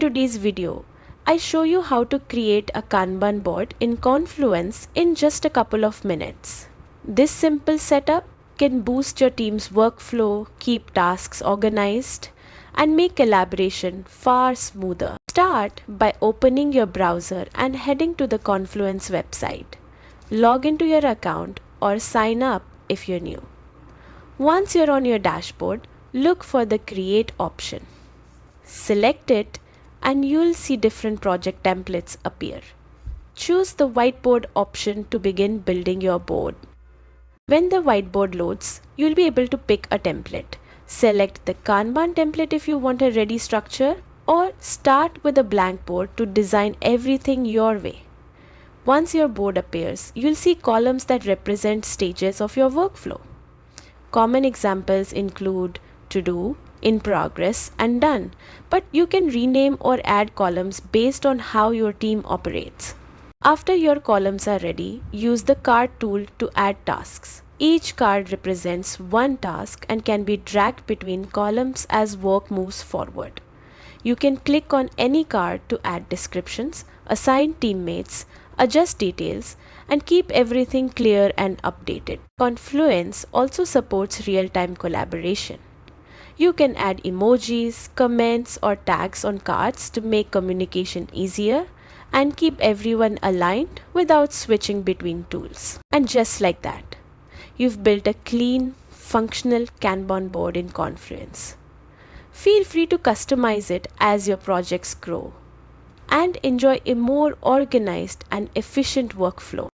today's video, I show you how to create a Kanban board in Confluence in just a couple of minutes. This simple setup can boost your team's workflow, keep tasks organized, and make collaboration far smoother. Start by opening your browser and heading to the Confluence website. Log into your account or sign up if you're new. Once you're on your dashboard, look for the Create option. Select it and you'll see different project templates appear. Choose the whiteboard option to begin building your board. When the whiteboard loads, you'll be able to pick a template. Select the Kanban template if you want a ready structure, or start with a blank board to design everything your way. Once your board appears, you'll see columns that represent stages of your workflow. Common examples include to do, in progress, and done, but you can rename or add columns based on how your team operates. After your columns are ready, use the card tool to add tasks. Each card represents one task and can be dragged between columns as work moves forward. You can click on any card to add descriptions, assign teammates, adjust details, and keep everything clear and updated. Confluence also supports real-time collaboration. You can add emojis, comments, or tags on cards to make communication easier and keep everyone aligned without switching between tools. And just like that, you've built a clean, functional Kanban board in Confluence. Feel free to customize it as your projects grow and enjoy a more organized and efficient workflow.